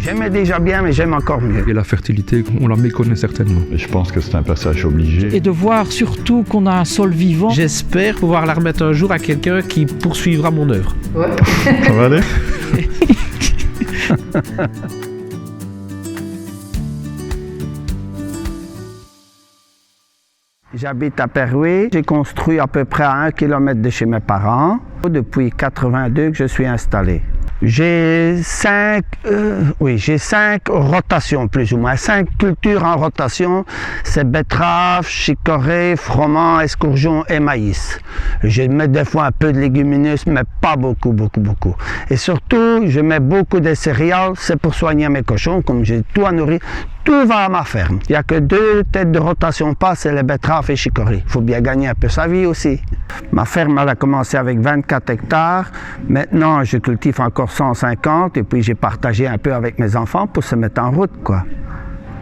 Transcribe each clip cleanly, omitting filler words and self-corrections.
J'aimais déjà bien, mais j'aime encore mieux. Et la fertilité, on la méconnaît certainement. Et je pense que c'est un passage obligé. Et de voir surtout qu'on a un sol vivant. J'espère pouvoir la remettre un jour à quelqu'un qui poursuivra mon œuvre. Ouais. Ça va aller? J'habite à Perouet. J'ai construit à peu près à 1 kilomètre de chez mes parents. Depuis 82 que je suis installé. J'ai 5 rotations plus ou moins, 5 cultures en rotation. C'est betterave, chicorée, froment, escourgeon et maïs. Je mets des fois un peu de légumineuses, mais pas beaucoup. Et surtout, je mets beaucoup de céréales, c'est pour soigner mes cochons, comme j'ai tout à nourrir. Tout va à ma ferme. Il n'y a que 2 têtes de rotation pas, c'est les betteraves et chicorées. Il faut bien gagner un peu sa vie aussi. Ma ferme, elle a commencé avec 24 hectares. Maintenant, je cultive encore 150 et puis j'ai partagé un peu avec mes enfants pour se mettre en route, quoi.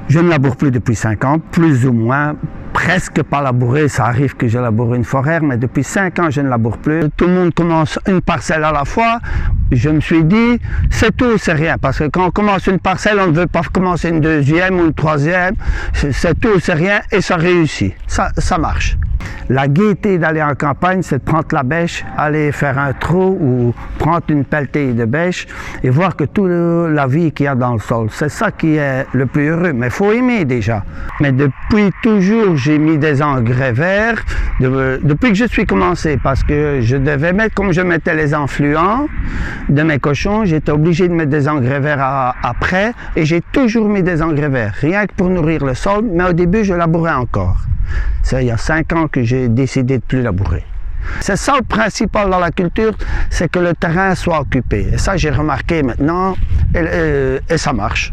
Je ne laboure plus depuis 5 ans, plus ou moins. Presque pas labouré, ça arrive que je laboure une forêt, mais depuis 5 ans, je ne laboure plus. Tout le monde commence une parcelle à la fois. Je me suis dit, c'est tout, c'est rien. Parce que quand on commence une parcelle, on ne veut pas commencer une deuxième ou une troisième. C'est tout, c'est rien, et ça réussit. Ça marche. La gaieté d'aller en campagne, c'est de prendre la bêche, aller faire un trou ou prendre une pelletée de bêche et voir que toute la vie qu'il y a dans le sol, c'est ça qui est le plus heureux. Mais il faut aimer déjà. Mais depuis toujours, j'ai mis des engrais verts, depuis que je suis commencé, parce que je devais mettre, comme je mettais les enfluents de mes cochons, j'étais obligé de mettre des engrais verts après, et j'ai toujours mis des engrais verts, rien que pour nourrir le sol, mais au début, je labourais encore. C'est il y a 5 ans que j'ai décidé de plus labourer. C'est ça le principal dans la culture, c'est que le terrain soit occupé. Et ça, j'ai remarqué maintenant, et ça marche.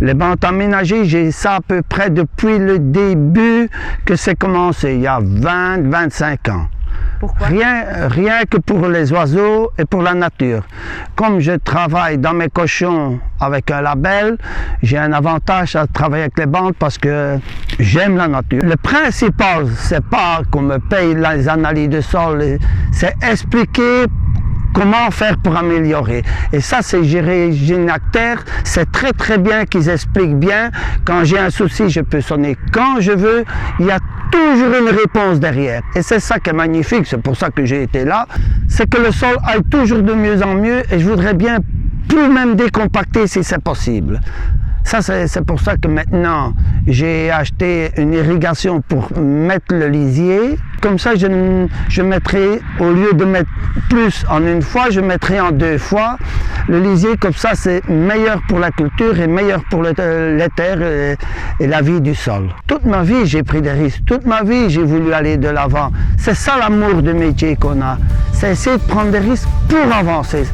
Les bandes aménagées, j'ai ça à peu près depuis le début que c'est commencé, il y a 20-25 ans. Pourquoi? Rien que pour les oiseaux et pour la nature. Comme je travaille dans mes cochons avec un label, j'ai un avantage à travailler avec les bandes parce que j'aime la nature. Le principal, c'est pas qu'on me paye les analyses de sol, c'est expliquer comment faire pour améliorer. Et ça, c'est Généacteur. C'est très bien qu'ils expliquent bien. Quand j'ai un souci, je peux sonner quand je veux. Il y a toujours une réponse derrière. Et c'est ça qui est magnifique. C'est pour ça que j'ai été là. C'est que le sol aille toujours de mieux en mieux. Et je voudrais bien plus même décompacter si c'est possible. Ça, c'est pour ça que maintenant, j'ai acheté une irrigation pour mettre le lisier. Comme ça, je mettrai, au lieu de mettre plus en une fois, je mettrai en 2 fois. Le lisier, comme ça, c'est meilleur pour la culture et meilleur pour les terres et la vie du sol. Toute ma vie, j'ai pris des risques. Toute ma vie, j'ai voulu aller de l'avant. C'est ça l'amour du métier qu'on a. C'est essayer de prendre des risques pour avancer.